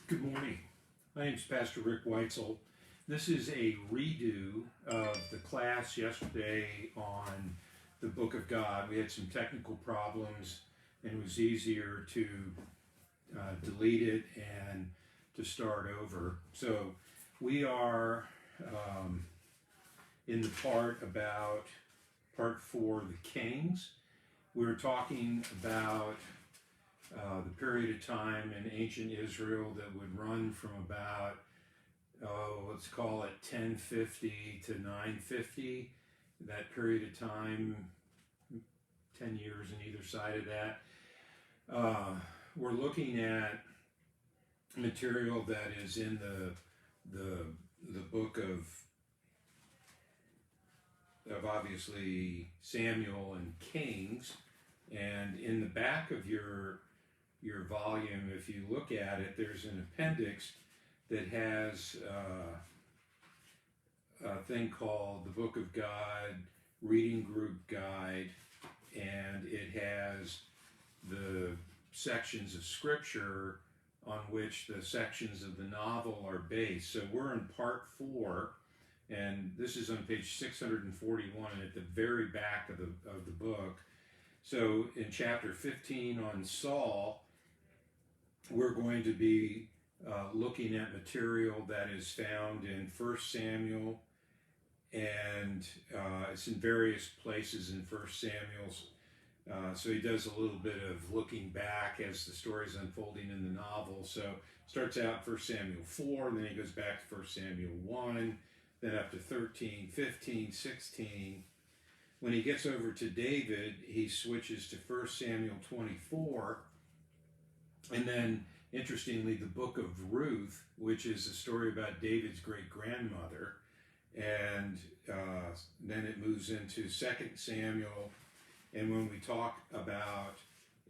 Good morning. My name is Pastor Rick Whitesel. This is a redo of the class yesterday on the Book of God. We had some technical problems and it was easier to delete it and to start over. So we are in the part about part 4, the Kings. We were talking about the period of time in ancient Israel that would run from about, let's call it 1050 to 950. That period of time, 10 years on either side of that. We're looking at material that is in the book of obviously Samuel and Kings, and in the back of your volume, if you look at it, there's an appendix that has a thing called the Book of God Reading Group Guide, and it has the sections of scripture on which the sections of the novel are based. So we're in part 4, and this is on page 641 at the very back of the book. So in chapter 15 on Saul, we're going to be looking at material that is found in 1 Samuel, and it's in various places in 1 Samuel. So he does a little bit of looking back as the story is unfolding in the novel. So starts out 1 Samuel 4, and then he goes back to 1 Samuel 1, then up to 13, 15, 16. When he gets over to David, he switches to 1 Samuel 24, and then, interestingly, the book of Ruth, which is a story about David's great-grandmother, and then it moves into 2 Samuel, and when we talk about,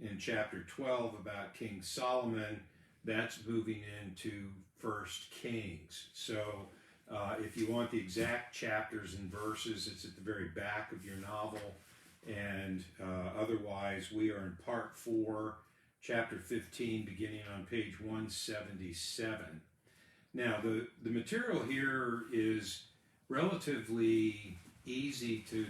in chapter 12, about King Solomon, that's moving into 1 Kings. So if you want the exact chapters and verses, it's at the very back of your novel, and otherwise we are in part 4, chapter 15, beginning on page 177. Now, the material here is relatively easy to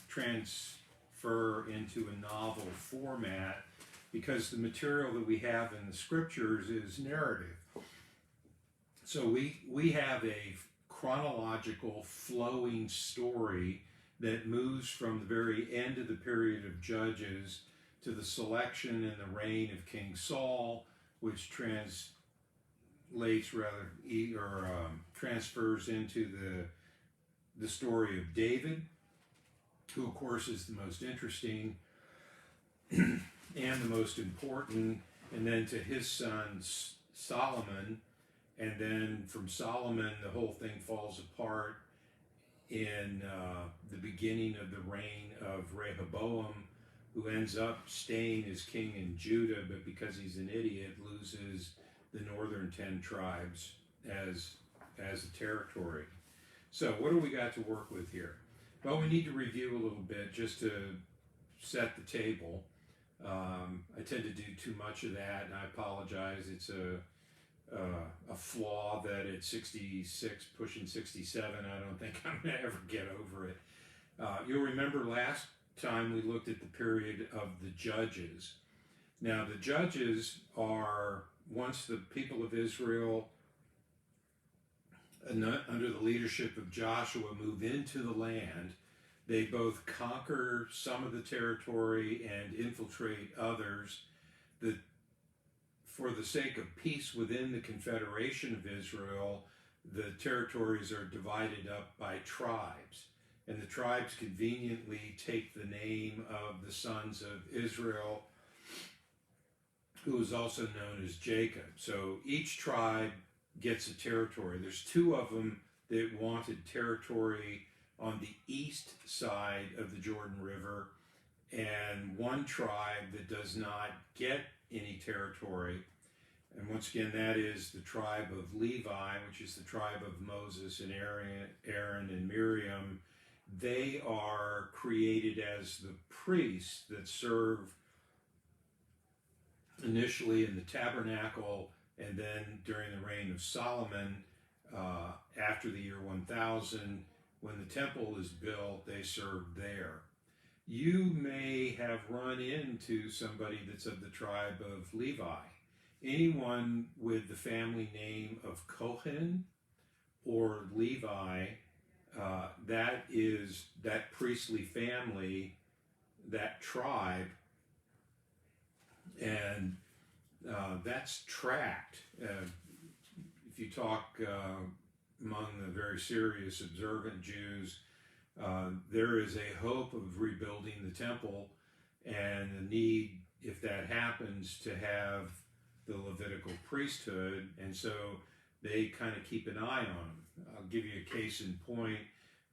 transfer into a novel format because the material that we have in the scriptures is narrative. So we have a chronological flowing story that moves from the very end of the period of Judges to the selection and the reign of King Saul, which transfers into the story of David, who of course is the most interesting and the most important, and then to his son Solomon, and then from Solomon the whole thing falls apart in the beginning of the reign of Rehoboam, who ends up staying as king in Judah, but because he's an idiot, loses the northern 10 tribes as a territory. So what do we got to work with here? Well, we need to review a little bit just to set the table. I tend to do too much of that, and I apologize. It's a flaw that at 66, pushing 67, I don't think I'm going to ever get over it. You'll remember last time we looked at the period of the Judges. Now, the Judges are, once the people of Israel, under the leadership of Joshua, move into the land, they both conquer some of the territory and infiltrate others. For the sake of peace within the Confederation of Israel, the territories are divided up by tribes. And the tribes conveniently take the name of the sons of Israel, who is also known as Jacob. So each tribe gets a territory. There's 2 of them that wanted territory on the east side of the Jordan River, and 1 tribe that does not get any territory. And once again, that is the tribe of Levi, which is the tribe of Moses and Aaron and Miriam. They are created as the priests that serve initially in the tabernacle and then during the reign of Solomon, after the year 1000, when the temple is built, they served there. You may have run into somebody that's of the tribe of Levi. Anyone with the family name of Cohen or Levi, that is that priestly family, that tribe, and that's tracked. If you talk among the very serious, observant Jews, there is a hope of rebuilding the temple and the need, if that happens, to have the Levitical priesthood, and so they kind of keep an eye on them. I'll give you a case in point.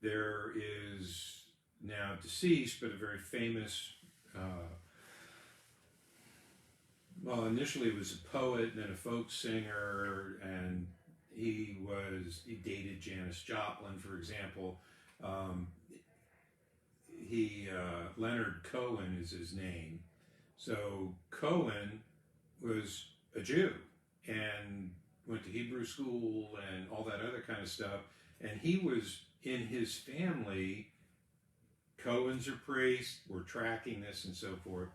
There is now deceased, but a very famous, well, initially it was a poet and then a folk singer, and he dated Janis Joplin, for example. Leonard Cohen is his name. So Cohen was a Jew and went to Hebrew school and all that other kind of stuff. And he was, in his family, Cohens are priests, we're tracking this and so forth.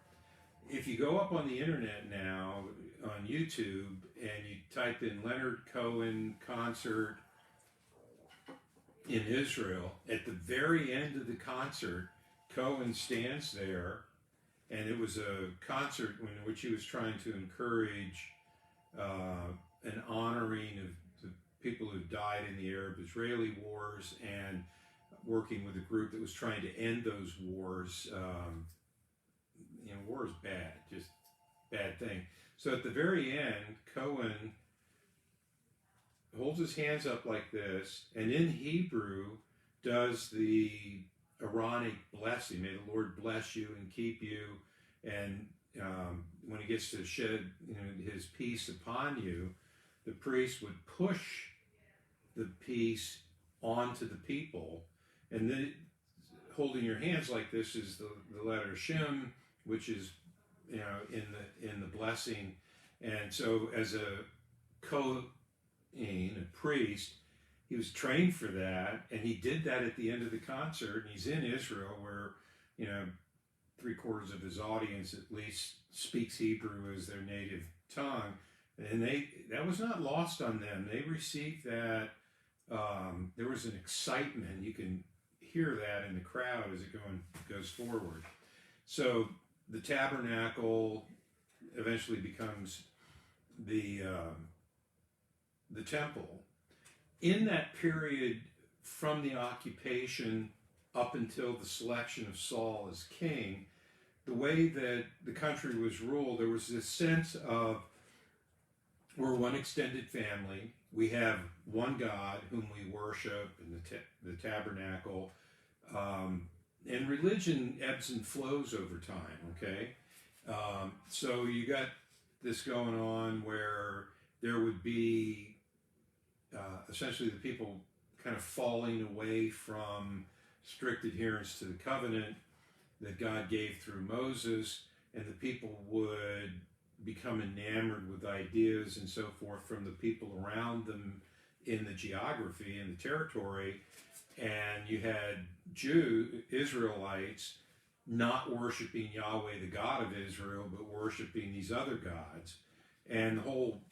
If you go up on the internet now, on YouTube, and you type in Leonard Cohen concert in Israel, at the very end of the concert, Cohen stands there, and it was a concert in which he was trying to encourage an honoring of the people who died in the Arab-Israeli wars and working with a group that was trying to end those wars. War is bad, just bad thing. So at the very end, Cohen holds his hands up like this, and in Hebrew does the Aaronic blessing. May the Lord bless you and keep you. And when he gets to shed his peace upon you, the priest would push the peace onto the people. And then holding your hands like this is the letter Shem, which is in the blessing. And so as a Kohen, a priest, he was trained for that, and he did that at the end of the concert. And he's in Israel, where 3/4 of his audience at least speaks Hebrew as their native tongue, and that was not lost on them. They received that. There was an excitement. You can hear that in the crowd as it goes forward. So the tabernacle eventually becomes the temple. In that period, from the occupation up until the selection of Saul as king, the way that the country was ruled, there was this sense of we're one extended family. We have one God whom we worship in the tabernacle. And religion ebbs and flows over time, okay? So you got this going on where there would be essentially the people kind of falling away from strict adherence to the covenant that God gave through Moses, and the people would become enamored with ideas and so forth from the people around them in the geography and the territory. And you had Israelites not worshiping Yahweh, the God of Israel, but worshiping these other gods. And the whole,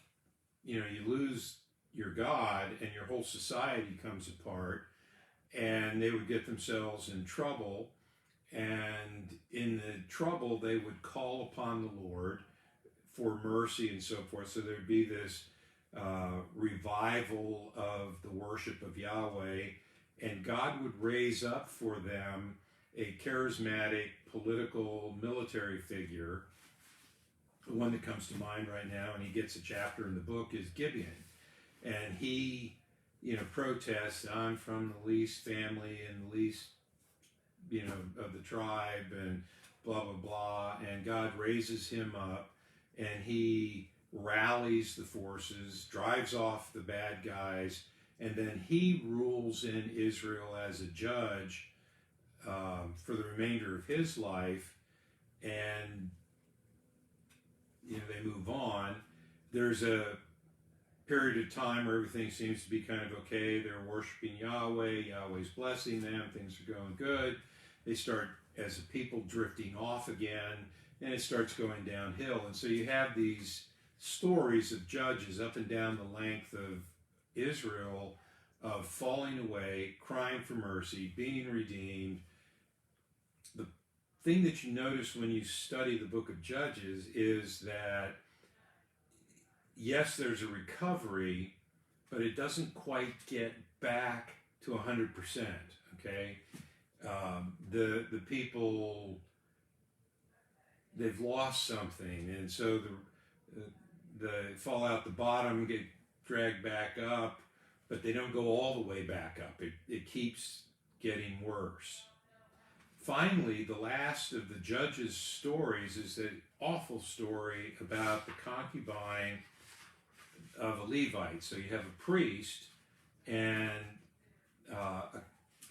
you lose your God and your whole society comes apart, and they would get themselves in trouble. And in the trouble, they would call upon the Lord for mercy and so forth. So there'd be this revival of the worship of Yahweh, and God would raise up for them a charismatic political military figure. The one that comes to mind right now, and he gets a chapter in the book, is Gibeon. And he, protests, I'm from the least family and the least, of the tribe, and blah, blah, blah. And God raises him up, and he rallies the forces, drives off the bad guys, and then he rules in Israel as a judge for the remainder of his life. And they move on. There's a period of time where everything seems to be kind of okay. They're worshiping Yahweh. Yahweh's blessing them. Things are going good. They start, as a people, drifting off again, and it starts going downhill. And so you have these stories of judges up and down the length of Israel of falling away, crying for mercy, being redeemed. The thing that you notice when you study the book of Judges is that, yes, there's a recovery, but it doesn't quite get back to 100%, okay? The people, they've lost something, and so the fall out the bottom, get dragged back up, but they don't go all the way back up. It keeps getting worse. Finally, the last of the judges' stories is that awful story about the concubine of a Levite. So you have a priest, and a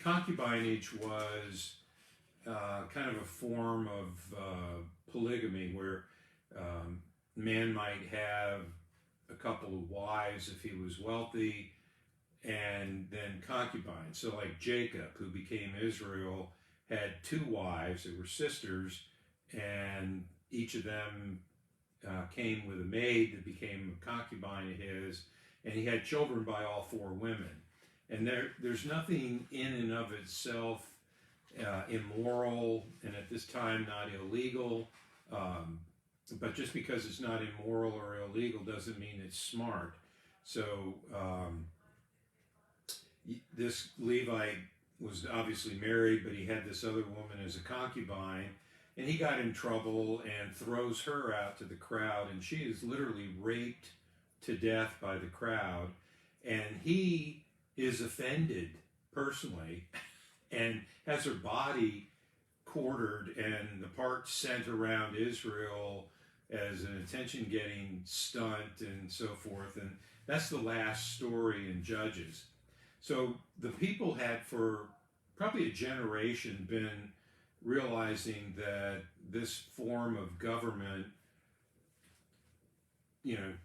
concubinage was kind of a form of polygamy, where man might have a couple of wives if he was wealthy, and then concubines. So like Jacob, who became Israel, had 2 wives that were sisters, and each of them came with a maid that became a concubine of his, and he had children by all 4 women. And there's nothing in and of itself immoral, and at this time not illegal, but just because it's not immoral or illegal doesn't mean it's smart. So this Levite was obviously married, but he had this other woman as a concubine, and he got in trouble and throws her out to the crowd, and she is literally raped to death by the crowd, and he is offended personally and has her body quartered and the parts sent around Israel as an attention-getting stunt and so forth. And that's the last story in Judges. So the people had for probably a generation been realizing that this form of government,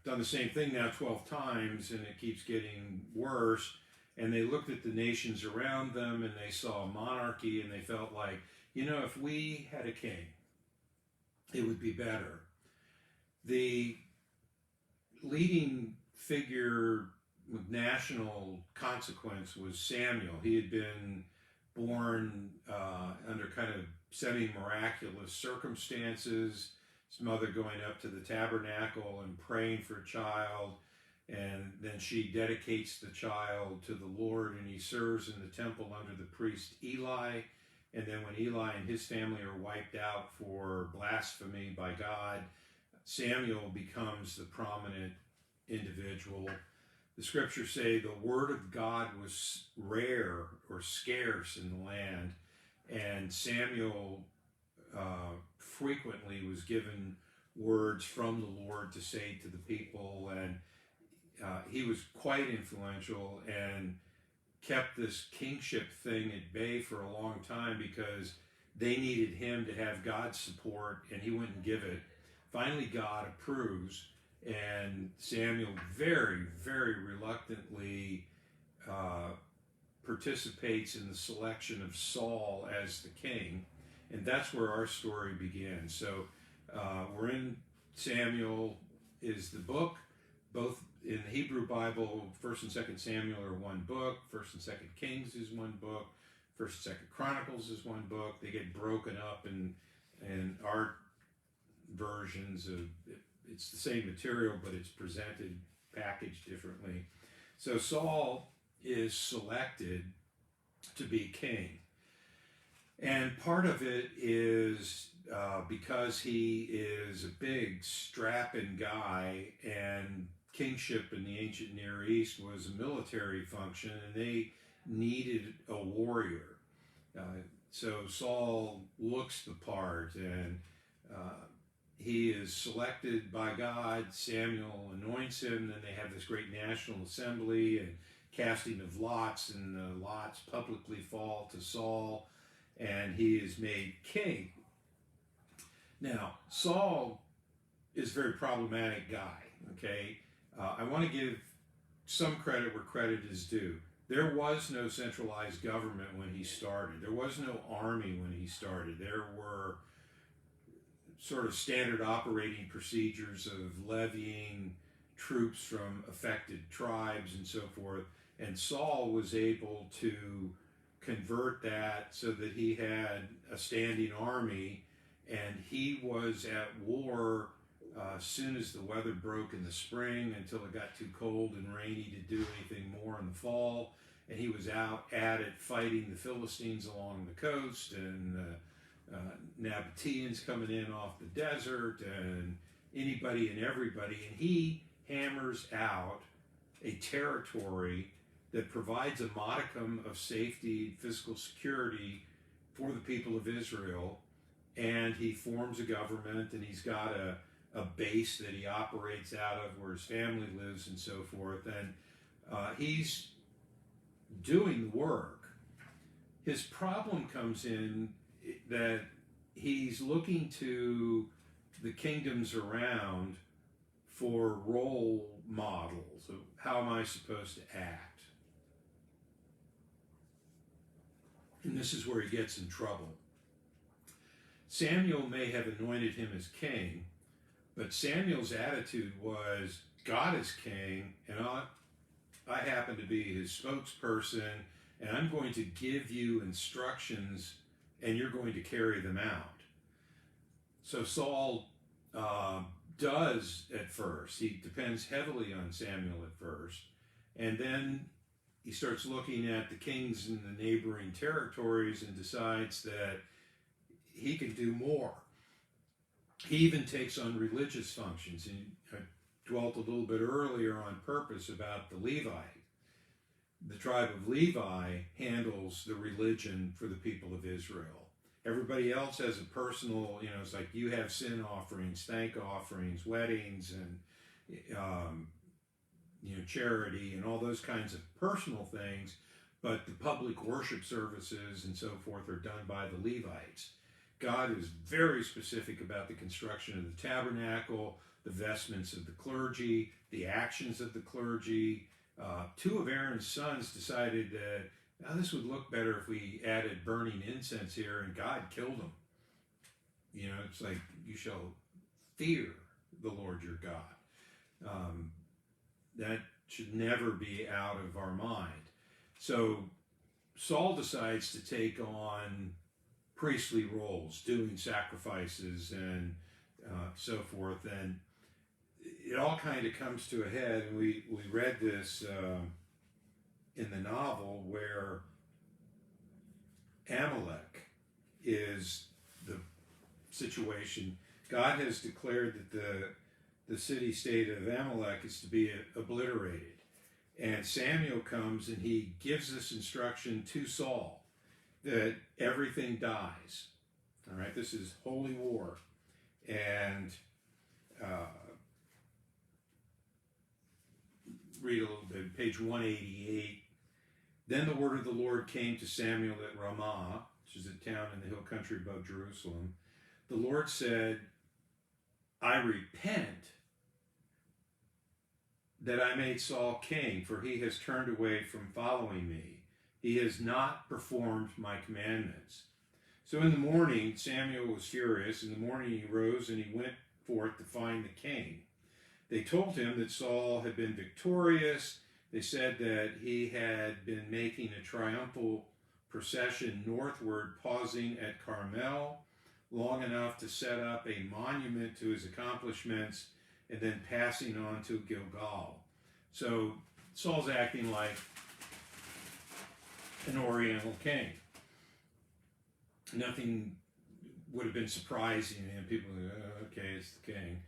done the same thing now 12 times, and it keeps getting worse. And they looked at the nations around them, and they saw a monarchy, and they felt like, if we had a king, it would be better. The leading figure with national consequence was Samuel. He had been born under kind of semi-miraculous circumstances. His mother going up to the tabernacle and praying for a child, and then she dedicates the child to the Lord, and he serves in the temple under the priest Eli. And then when Eli and his family are wiped out for blasphemy by God, Samuel becomes the prominent individual. The scriptures say the word of God was rare or scarce in the land, and Samuel frequently was given words from the Lord to say to the people, and he was quite influential and kept this kingship thing at bay for a long time because they needed him to have God's support, and he wouldn't give it. Finally, God approves, and Samuel very, very reluctantly participates in the selection of Saul as the king, and that's where our story begins. So we're in Samuel is the book. Both in the Hebrew Bible, 1st and 2nd Samuel are one book. 1st and 2nd Kings is one book. 1st and 2nd Chronicles is one book. They get broken up in our versions of it's the same material, but it's presented, packaged differently. So Saul is selected to be king. And part of it is because he is a big, strapping guy, and kingship in the ancient Near East was a military function, and they needed a warrior. So Saul looks the part, and he is selected by God. Samuel anoints him. Then they have this great national assembly and casting of lots, and the lots publicly fall to Saul, and he is made king. Now, Saul is a very problematic guy, okay? I want to give some credit where credit is due. There was no centralized government when he started. There was no army when he started. There were sort of standard operating procedures of levying troops from affected tribes and so forth. And Saul was able to convert that so that he had a standing army, and he was at war as soon as the weather broke in the spring until it got too cold and rainy to do anything more in the fall. And he was out at it fighting the Philistines along the coast, and Nabateans coming in off the desert, and anybody and everybody. And he hammers out a territory that provides a modicum of safety, physical security for the people of Israel. And he forms a government, and he's got a base that he operates out of where his family lives and so forth. And he's doing the work. His problem comes in that he's looking to the kingdoms around for role models of how am I supposed to act. And this is where he gets in trouble. Samuel may have anointed him as king, but Samuel's attitude was, God is king, and I happen to be his spokesperson, and I'm going to give you instructions, and you're going to carry them out. So Saul does at first. He depends heavily on Samuel at first, and then he starts looking at the kings in the neighboring territories and decides that he can do more. He even takes on religious functions. And I dwelt a little bit earlier on purpose about the Levite. The tribe of Levi handles the religion for the people of Israel. Everybody else has a personal, it's like you have sin offerings, thank offerings, weddings, and charity and all those kinds of personal things, but the public worship services and so forth are done by the Levites. God is very specific about the construction of the tabernacle, the vestments of the clergy, the actions of the clergy. Two of Aaron's sons decided that now this would look better if we added burning incense here, and God killed them. It's like, you shall fear the Lord your God. That should never be out of our mind. So Saul decides to take on priestly roles, doing sacrifices and so forth. And it all kind of comes to a head. And we read this in the novel where Amalek is the situation. God has declared that the city-state of Amalek is to be obliterated. And Samuel comes and he gives this instruction to Saul that everything dies. All right, this is holy war. And read a little bit, page 188. Then the word of the Lord came to Samuel at Ramah, which is a town in the hill country above Jerusalem. The Lord said, I repent that I made Saul king, for he has turned away from following me. He has not performed my commandments. So in the morning, Samuel was furious. In the morning he rose and he went forth to find the king. They told him that Saul had been victorious. They said that he had been making a triumphal procession northward, pausing at Carmel long enough to set up a monument to his accomplishments, and then passing on to Gilgal. So Saul's acting like an Oriental king. Nothing would have been surprising. And people would go, okay, it's the king.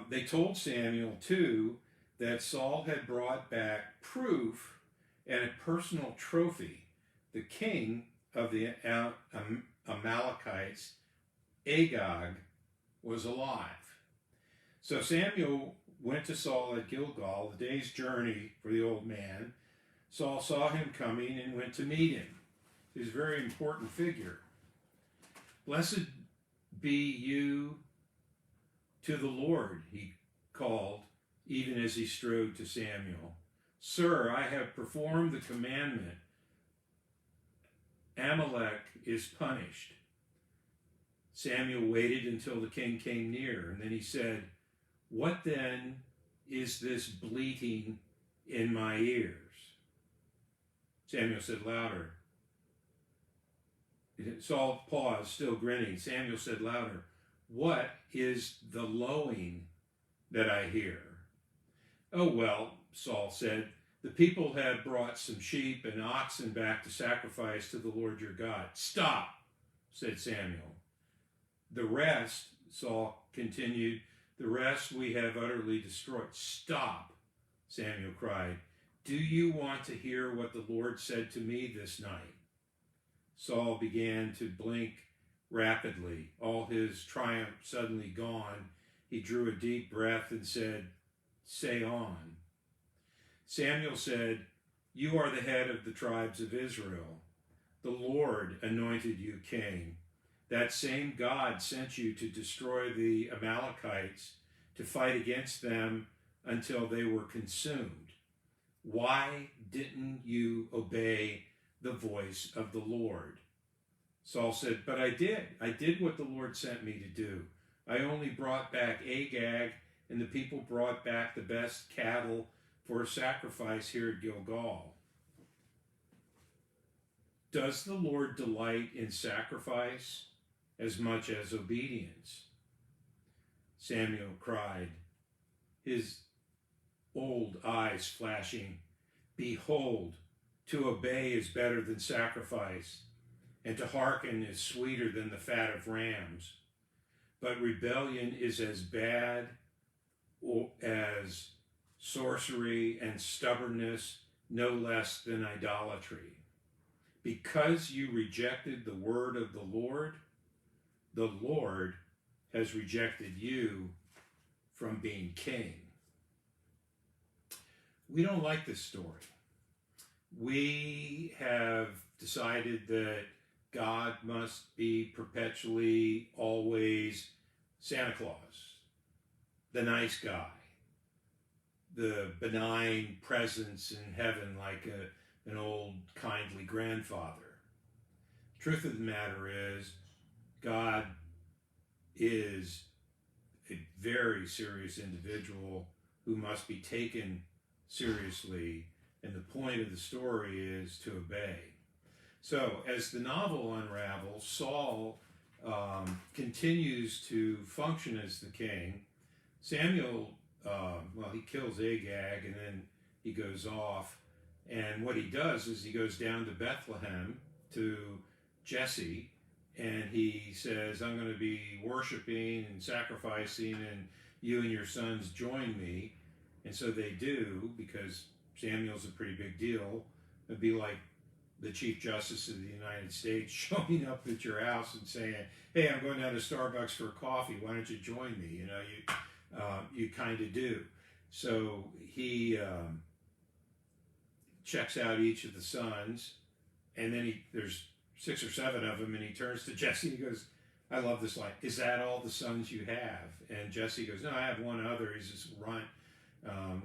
They told Samuel, too, that Saul had brought back proof and a personal trophy. The king of the Amalekites, Agag, was alive. So Samuel went to Saul at Gilgal, a day's journey for the old man. Saul saw him coming and went to meet him. He's a very important figure. Blessed be you to the Lord, he called, even as he strode to Samuel. Sir, I have performed the commandment. Amalek is punished. Samuel waited until the king came near, and then he said, what then is this bleating in my ears? Samuel said louder. Saul paused, still grinning. Samuel said louder, what is the lowing that I hear? Oh, well, Saul said, the people have brought some sheep and oxen back to sacrifice to the Lord your God. Stop, said Samuel. The rest, Saul continued, the rest we have utterly destroyed. Stop, Samuel cried. Do you want to hear what the Lord said to me this night? Saul began to blink rapidly, all his triumph suddenly gone. He drew a deep breath and said, say on. Samuel said, you are the head of the tribes of Israel. The Lord anointed you king. That same God sent you to destroy the Amalekites, to fight against them until they were consumed. Why didn't you obey the voice of the Lord? Saul said, but I did. I did what the Lord sent me to do. I only brought back Agag, and the people brought back the best cattle for a sacrifice here at Gilgal. Does the Lord delight in sacrifice as much as obedience? Samuel cried, his old eyes flashing, behold, to obey is better than sacrifice, and to hearken is sweeter than the fat of rams. But rebellion is as bad as sorcery, and stubbornness no less than idolatry. Because you rejected the word of the Lord has rejected you from being king. We don't like this story. We have decided that God must be perpetually, always Santa Claus, the nice guy, the benign presence in heaven like an old kindly grandfather. Truth of the matter is, God is a very serious individual who must be taken seriously, and the point of the story is to obey. So, as the novel unravels, Saul continues to function as the king. Samuel, he kills Agag, and then he goes off. And what he does is he goes down to Bethlehem to Jesse, and he says, I'm going to be worshiping and sacrificing, and you and your sons join me. And so they do, because Samuel's a pretty big deal. It'd be like the Chief Justice of the United States showing up at your house and saying, hey, I'm going down to Starbucks for a coffee. Why don't you join me? You know, you kind of do. So he checks out each of the sons, and then there's 6 or 7 of them, and he turns to Jesse and he goes, I love this line, is that all the sons you have? And Jesse goes, no, I have one other. He's this runt.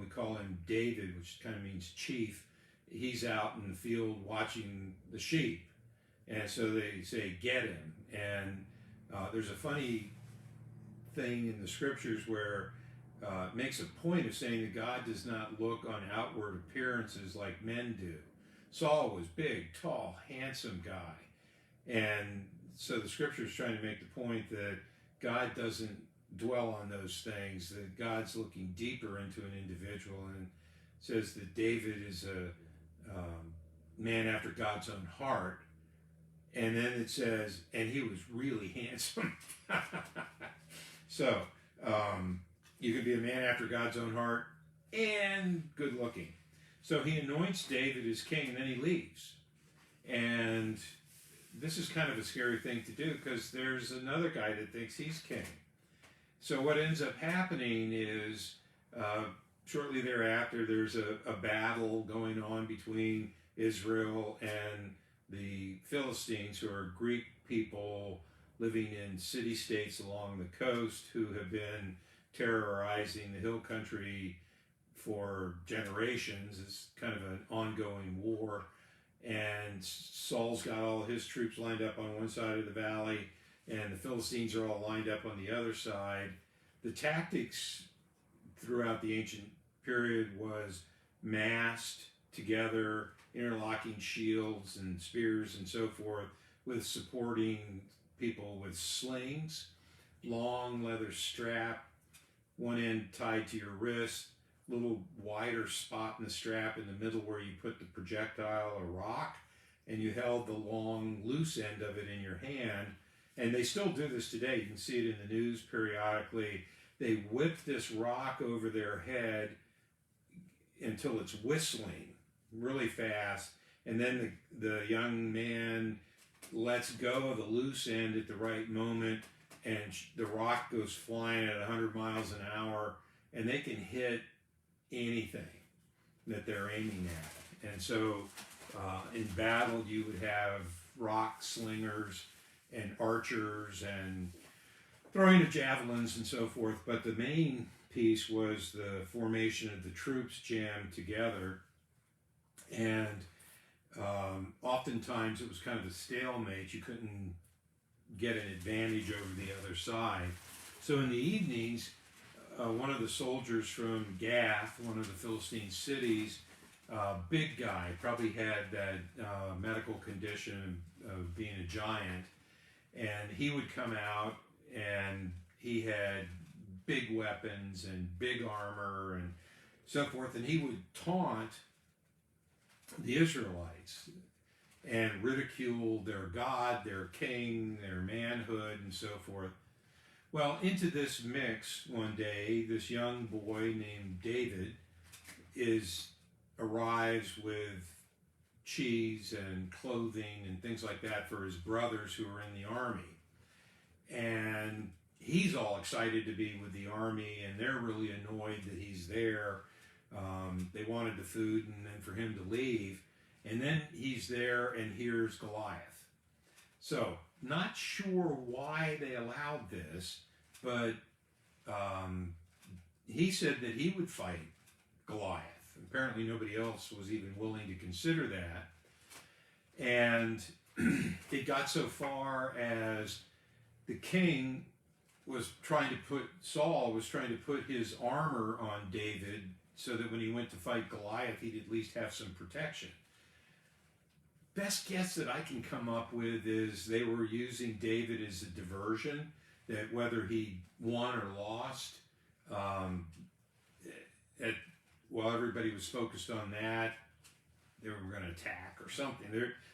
We call him David, which kind of means chief. He's out in the field watching the sheep. And so they say, get him. And there's a funny thing in the scriptures where it makes a point of saying that God does not look on outward appearances like men do. Saul was big, tall, handsome guy. And so the scripture is trying to make the point that God doesn't dwell on those things, that God's looking deeper into an individual, and says that David is a man after God's own heart. And then it says, and he was really handsome. So you could be a man after God's own heart and good looking. So he anoints David as king, and then he leaves. And this is kind of a scary thing to do, because there's another guy that thinks he's king. So what ends up happening is shortly thereafter there's a battle going on between Israel and the Philistines, who are Greek people living in city-states along the coast, who have been terrorizing the hill country for generations. It's kind of an ongoing war. And Saul's got all his troops lined up on one side of the valley, and the Philistines are all lined up on the other side. The tactics throughout the ancient period was massed together, interlocking shields and spears and so forth, with supporting people with slings, long leather strap, one end tied to your wrist, little wider spot in the strap in the middle where you put the projectile or rock, and you held the long loose end of it in your hand. And they still do this today. You can see it in the news periodically. They whip this rock over their head until it's whistling really fast, and then the young man lets go of the loose end at the right moment, and the rock goes flying at 100 miles an hour, and they can hit anything that they're aiming at. And so in battle you would have rock slingers and archers and throwing of javelins and so forth, but the main piece was the formation of the troops jammed together. And oftentimes it was kind of a stalemate. You couldn't get an advantage over the other side. So in the evenings, one of the soldiers from Gath, one of the Philistine cities, big guy, probably had that medical condition of being a giant, and he would come out, and he had big weapons and big armor and so forth, and he would taunt the Israelites and ridicule their God, their king, their manhood, and so forth. Well, into this mix one day, this young boy named David arrives with cheese and clothing and things like that for his brothers who are in the army. And he's all excited to be with the army, and they're really annoyed that he's there. They wanted the food and then for him to leave. And then he's there, and here's Goliath. So, not sure why they allowed this, but he said that he would fight Goliath. Apparently nobody else was even willing to consider that. And it got so far as the king Saul was trying to put his armor on David so that when he went to fight Goliath, he'd at least have some protection. Best guess that I can come up with is they were using David as a diversion, that whether he won or lost, while everybody was focused on that, they were going to attack or something.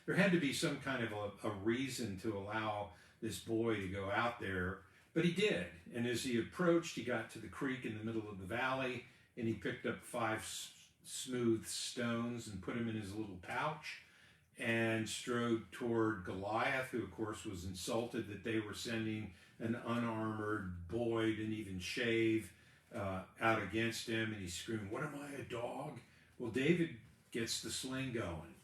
There had to be some kind of a reason to allow this boy to go out there, but he did. And as he approached, he got to the creek in the middle of the valley, and he picked up 5 smooth stones and put them in his little pouch and strode toward Goliath, who of course was insulted that they were sending an unarmored boy, didn't even shave, out against him, and he screamed, "What am I, a dog?" Well, David gets the sling going.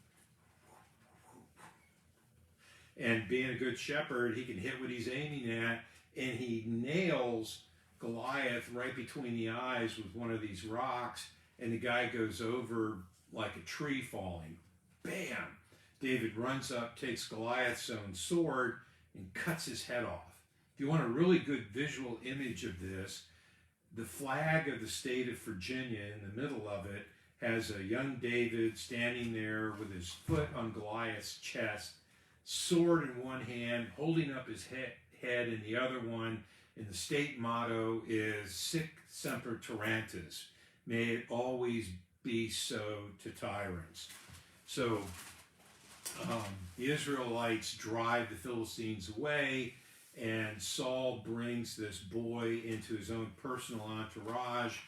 And being a good shepherd, he can hit what he's aiming at, and he nails Goliath right between the eyes with one of these rocks, and the guy goes over like a tree falling. Bam! David runs up, takes Goliath's own sword, and cuts his head off. If you want a really good visual image of this, the flag of the state of Virginia in the middle of it has a young David standing there with his foot on Goliath's chest, sword in one hand, holding up his head in the other one, and the state motto is "Sic semper tyrantus," may it always be so to tyrants. So the Israelites drive the Philistines away, and Saul brings this boy into his own personal entourage,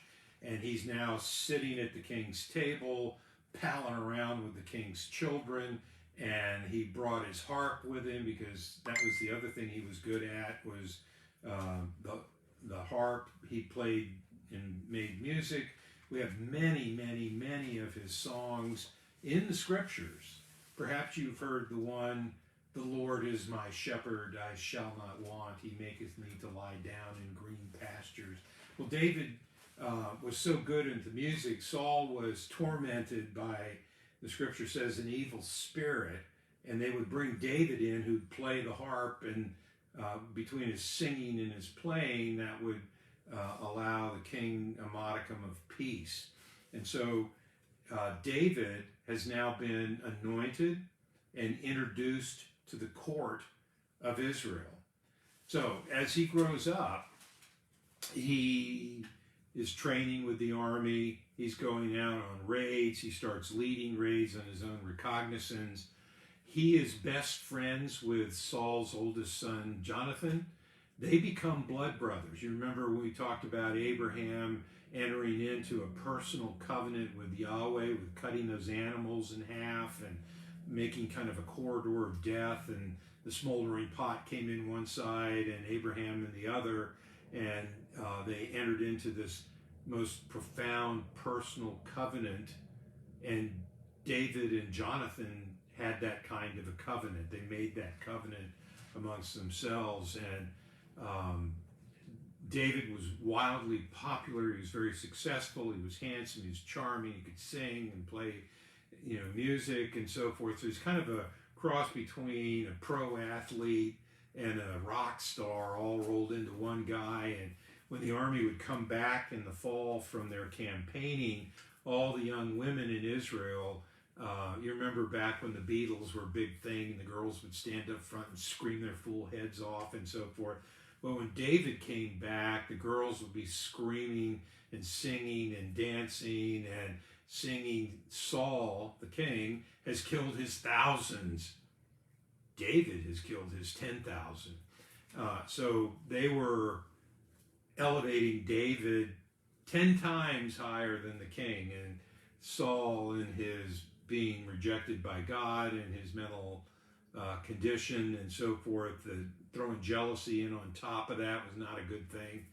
and he's now sitting at the king's table, palling around with the king's children, and he brought his harp with him because that was the other thing he was good at, was the harp. He played and made music. We have many, many, many of his songs in the scriptures. Perhaps you've heard the one, "The Lord is my shepherd, I shall not want. He maketh me to lie down in green pastures." Well, David was so good into music, Saul was tormented by, the scripture says, an evil spirit, and they would bring David in who'd play the harp, and between his singing and his playing, that would allow the king a modicum of peace. And so David has now been anointed and introduced to the court of Israel. So as he grows up, he is training with the army. He's going out on raids. He starts leading raids on his own recognizance. He is best friends with Saul's oldest son, Jonathan. They become blood brothers. You remember when we talked about Abraham entering into a personal covenant with Yahweh, with cutting those animals in half and making kind of a corridor of death, and the smoldering pot came in one side and Abraham in the other, and they entered into this most profound personal covenant, and David and Jonathan had that kind of a covenant. They made that covenant amongst themselves, and David was wildly popular. He was very successful. He was handsome. He was charming. He could sing and play, music and so forth. So he's kind of a cross between a pro athlete and a rock star, all rolled into one guy. And when the army would come back in the fall from their campaigning, all the young women in Israel, you remember back when the Beatles were a big thing, and the girls would stand up front and scream their fool heads off and so forth. Well, when David came back, the girls would be screaming and singing and dancing and singing, Saul, the king, has killed his thousands. David has killed his 10,000. So they were elevating David 10 times higher than the king, and Saul, in his being rejected by God and his mental condition and so forth, throwing jealousy in on top of that was not a good thing.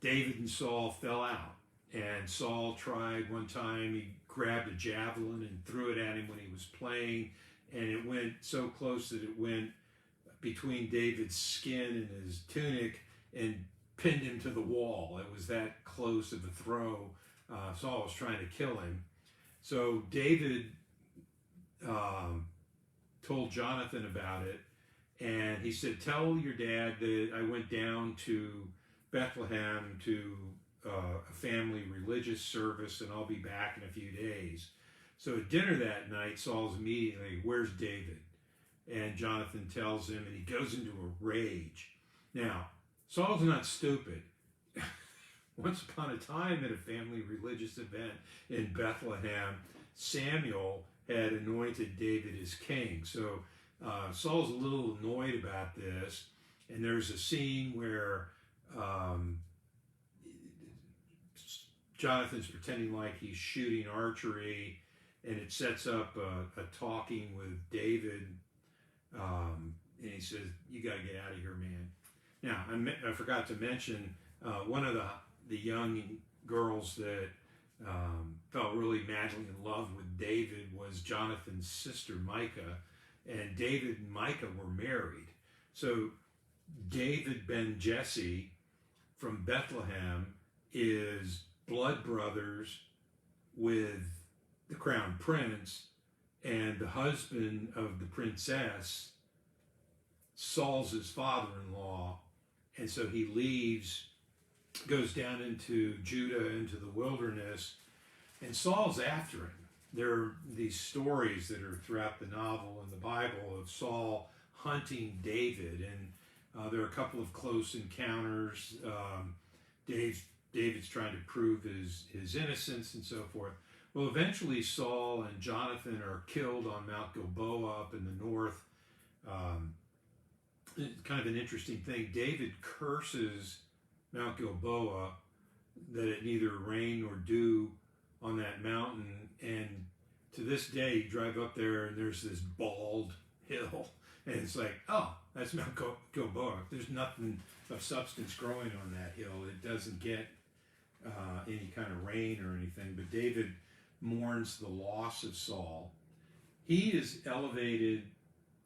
David and Saul fell out, and Saul tried one time, he grabbed a javelin and threw it at him when he was playing, and it went so close that it went between David's skin and his tunic and pinned him to the wall. It was that close of a throw. Saul was trying to kill him. So David told Jonathan about it, and he said, tell your dad that I went down to Bethlehem to a family religious service, and I'll be back in a few days. So at dinner that night, Saul's immediately, where's David? And Jonathan tells him, and he goes into a rage. Now, Saul's not stupid. Once upon a time at a family religious event in Bethlehem, Samuel had anointed David as king. So Saul's a little annoyed about this, and there's a scene where Jonathan's pretending like he's shooting archery, and it sets up a talking with David, and he says, you got to get out of here, man. Now, I forgot to mention one of the young girls that fell really madly in love with David was Jonathan's sister, Micah, and David and Micah were married. So David ben Jesse from Bethlehem is blood brothers with the crown prince, and the husband of the princess, Saul's his father-in-law, and so he leaves, goes down into Judah, into the wilderness, and Saul's after him. There are these stories that are throughout the novel and the Bible of Saul hunting David, and there are a couple of close encounters. David's trying to prove his innocence and so forth. Well, eventually Saul and Jonathan are killed on Mount Gilboa up in the north. It's kind of an interesting thing. David curses Mount Gilboa that it neither rain nor dew on that mountain, and to this day you drive up there and there's this bald hill, and it's like, oh, that's Mount Gilboa. There's nothing of substance growing on that hill. It doesn't get any kind of rain or anything. But David mourns the loss of Saul. He is elevated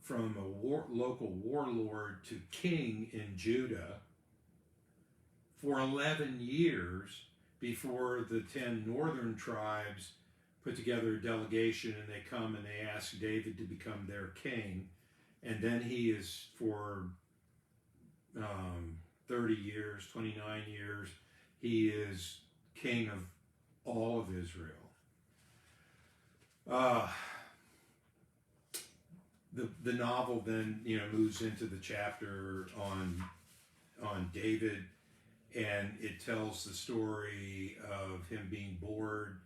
from a local warlord to king in Judah. For 11 years, before the 10 northern tribes put together a delegation, and they come and they ask David to become their king. And then he is, for 30 years, 29 years, he is king of all of Israel. The novel then moves into the chapter on David, and it tells the story of him being bored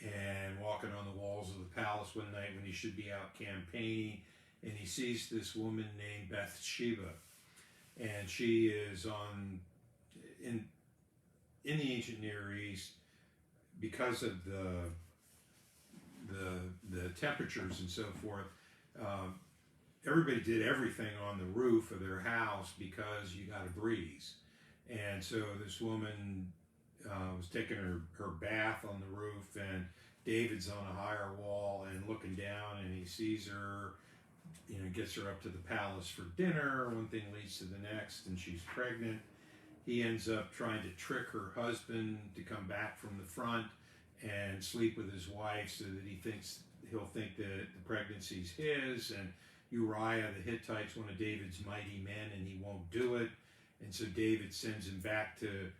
and walking on the walls of the palace one night when he should be out campaigning, and he sees this woman named Bathsheba, and she is in the ancient Near East, because of the temperatures and so forth. Everybody did everything on the roof of their house because you got a breeze. And so this woman was taking her bath on the roof, and David's on a higher wall and looking down, and he sees her, gets her up to the palace for dinner. One thing leads to the next, and she's pregnant. He ends up trying to trick her husband to come back from the front and sleep with his wife so that he'll think that the pregnancy's his. And Uriah the Hittite's one of David's mighty men, and he won't do it. And so David sends him back to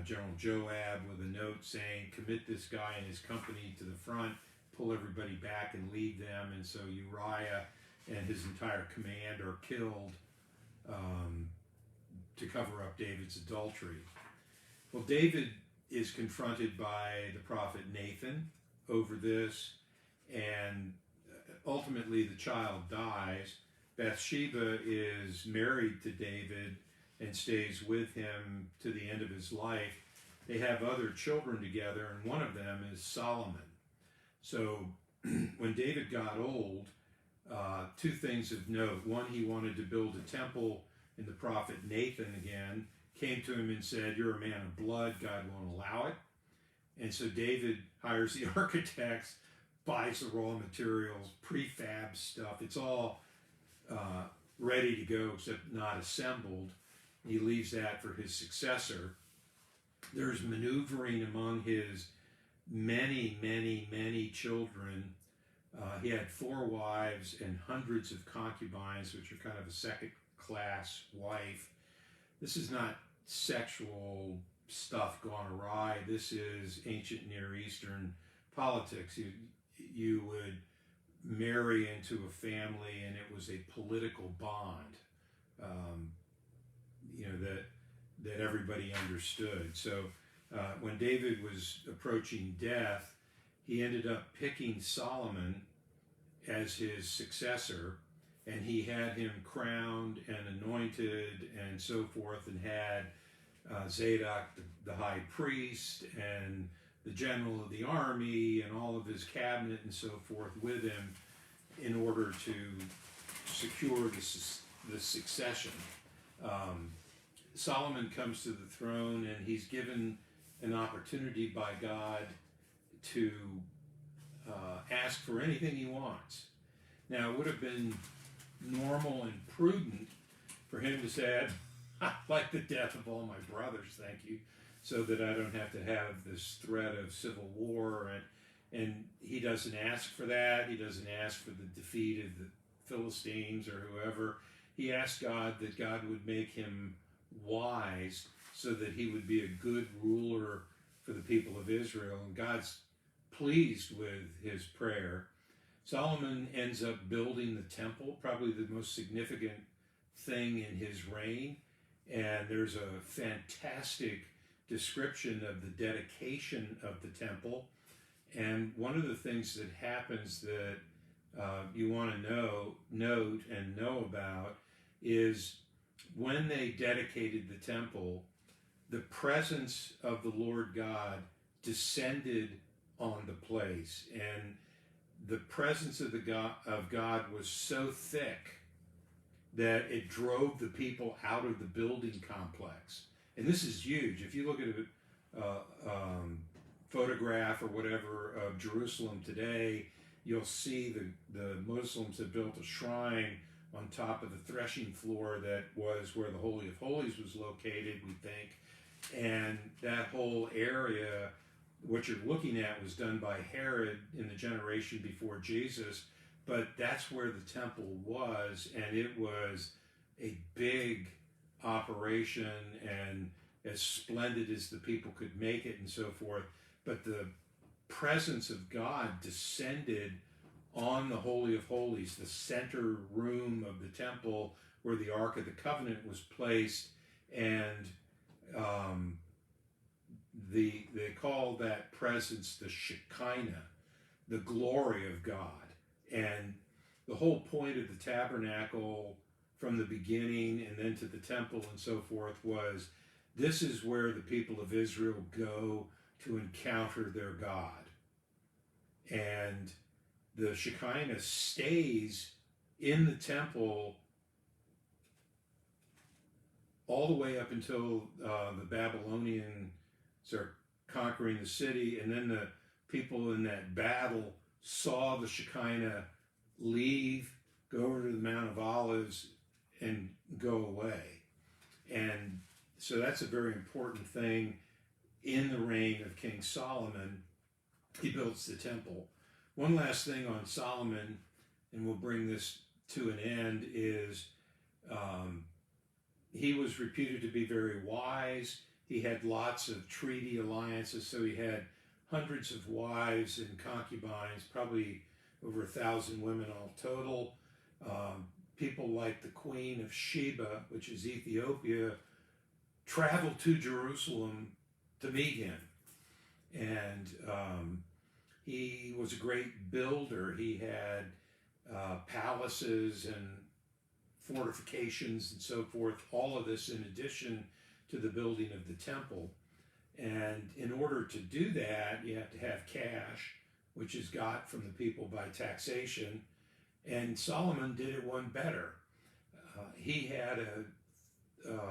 General Joab with a note saying, commit this guy and his company to the front, pull everybody back and lead them. And so Uriah and his entire command are killed to cover up David's adultery. Well, David is confronted by the prophet Nathan over this, and ultimately the child dies. Bathsheba is married to David and stays with him to the end of his life. They have other children together, and one of them is Solomon. So when David got old, two things of note. One, he wanted to build a temple, and the prophet Nathan again came to him and said, you're a man of blood, God won't allow it. And so David hires the architects, buys the raw materials, prefab stuff. It's all ready to go except not assembled. He leaves that for his successor. There's maneuvering among his many, many, many children. He had 4 wives and hundreds of concubines, which are kind of a second-class wife. This is not sexual stuff gone awry. This is ancient Near Eastern politics. You would marry into a family, and it was a political bond, that everybody understood. So when David was approaching death, he ended up picking Solomon as his successor, and he had him crowned and anointed and so forth, and had Zadok, the high priest, and the general of the army, and all of his cabinet and so forth with him in order to secure the succession. Solomon comes to the throne, and he's given an opportunity by God to ask for anything he wants. Now, it would have been normal and prudent for him to say, I'd like the death of all my brothers, thank you, so that I don't have to have this threat of civil war. And he doesn't ask for that. He doesn't ask for the defeat of the Philistines or whoever. He asked God that God would make him wise so that he would be a good ruler for the people of Israel. And God's pleased with his prayer. Solomon ends up building the temple, probably the most significant thing in his reign. And there's a fantastic description of the dedication of the temple. And one of the things that happens that you want to note and know about is when they dedicated the temple, the presence of the Lord God descended on the place, and the presence of God was so thick that it drove the people out of the building complex. And this is huge. If you look at a photograph or whatever of Jerusalem today, you'll see the Muslims have built a shrine on top of the threshing floor that was where the Holy of Holies was located, we think. And that whole area, what you're looking at, was done by Herod in the generation before Jesus. But that's where the temple was, and it was a big operation and as splendid as the people could make it and so forth. But the presence of God descended on the Holy of Holies, the center room of the temple where the Ark of the Covenant was placed, and they call that presence the Shekinah, the glory of God. And the whole point of the tabernacle from the beginning and then to the temple and so forth was, this is where the people of Israel go to encounter their God. And the Shekinah stays in the temple all the way up until the Babylonians are conquering the city, and then the people in that battle saw the Shekinah leave, go over to the Mount of Olives, and go away. And so that's a very important thing in the reign of King Solomon. He builds the temple. One last thing on Solomon, and we'll bring this to an end, is he was reputed to be very wise. He had lots of treaty alliances, so he had hundreds of wives and concubines, probably over 1,000 women all total. People like the Queen of Sheba, which is Ethiopia, traveled to Jerusalem to meet him. And he was a great builder. He had palaces and fortifications and so forth, all of this in addition to the building of the temple. And in order to do that, you have to have cash, which is got from the people by taxation. And Solomon did it one better. He had a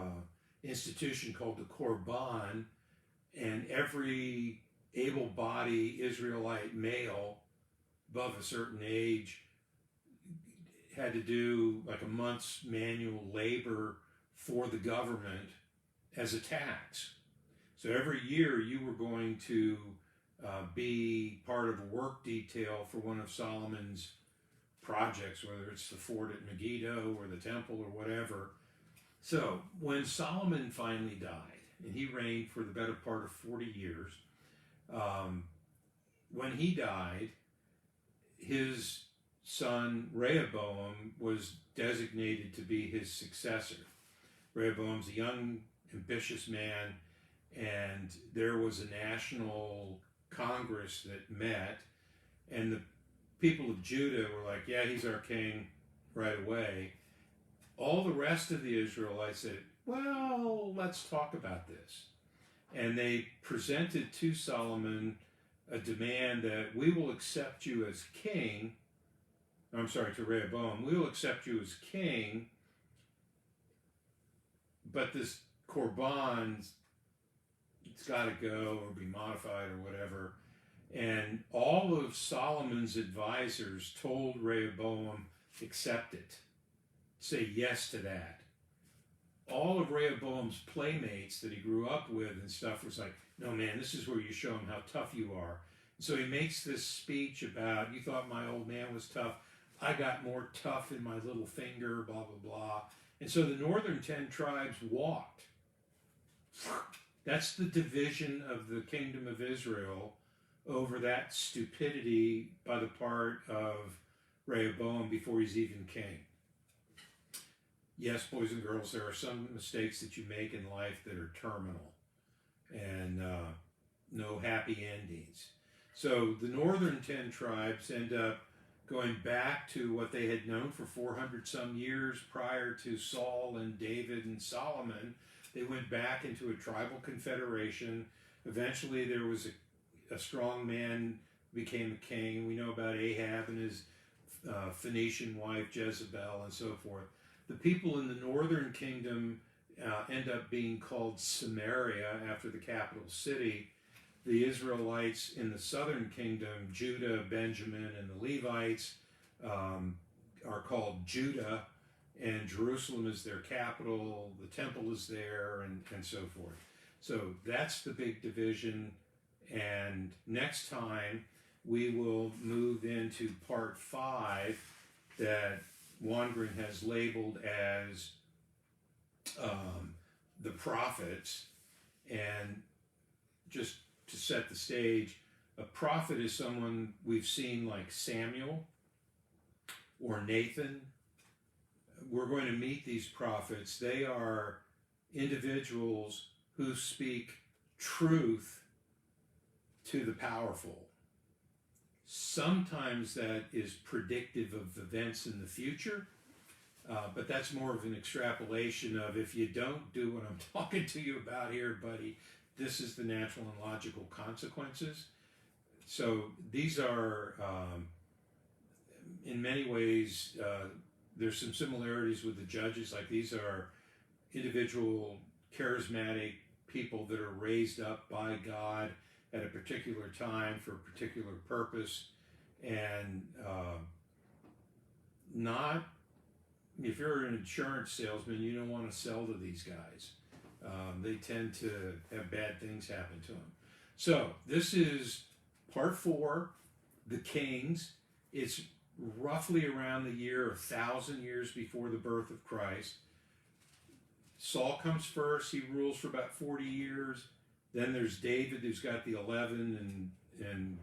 institution called the Korban, and every able-bodied Israelite male above a certain age had to do like a month's manual labor for the government as a tax. So every year you were going to be part of a work detail for one of Solomon's projects, whether it's the fort at Megiddo or the temple or whatever. So when Solomon finally died, and he reigned for the better part of 40 years, when he died, his son Rehoboam was designated to be his successor. Rehoboam's a young, ambitious man, and there was a national congress that met, and the people of Judah were like, yeah, he's our king right away. All the rest of the Israelites said, well, let's talk about this. And they presented to Solomon a demand that we will accept you as king. I'm sorry, to Rehoboam, we will accept you as king, but this Korban, it's got to go or be modified or whatever. And all of Solomon's advisors told Rehoboam, accept it. Say yes to that. All of Rehoboam's playmates that he grew up with and stuff was like, no, man, this is where you show him how tough you are. And so he makes this speech about, you thought my old man was tough. I got more tough in my little finger, blah, blah, blah. And so the northern 10 tribes walked. That's the division of the kingdom of Israel over that stupidity by the part of Rehoboam before he's even king. Yes, boys and girls, there are some mistakes that you make in life that are terminal and no happy endings. So the northern 10 tribes end up going back to what they had known for 400 some years prior to Saul and David and Solomon. They went back into a tribal confederation. Eventually there was a strong man became a king. We know about Ahab and his Phoenician wife Jezebel and so forth. The people in the northern kingdom end up being called Samaria after the capital city. The Israelites in the southern kingdom, Judah, Benjamin, and the Levites, are called Judah, and Jerusalem is their capital, the temple is there, and so forth. So that's the big division. And next time we will move into part 5 that Wangren has labeled as the prophets. And just to set the stage, a prophet is someone we've seen like Samuel or Nathan. We're going to meet these prophets. They are individuals who speak truth to the powerful. Sometimes that is predictive of events in the future, but that's more of an extrapolation of, if you don't do what I'm talking to you about here, buddy, this is the natural and logical consequences. So these are, in many ways, there's some similarities with the judges. Like, these are individual charismatic people that are raised up by God at a particular time for a particular purpose, and not, if you're an insurance salesman, you don't want to sell to these guys. They tend to have bad things happen to them. So this is part 4, the kings. It's roughly around the year 1,000 years before the birth of Christ. Saul comes first. He rules for about 40 years. Then there's David, who's got the 11 and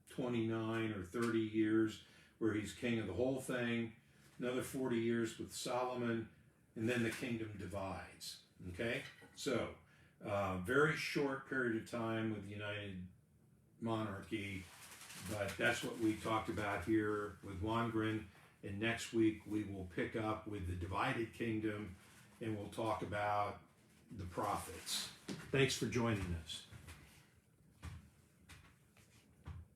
29 or 30 years where he's king of the whole thing. Another 40 years with Solomon, and then the kingdom divides. Okay? So, very short period of time with the United Monarchy, but that's what we talked about here with Wangren. And next week we will pick up with the divided kingdom, and we'll talk about the prophets. Thanks for joining us.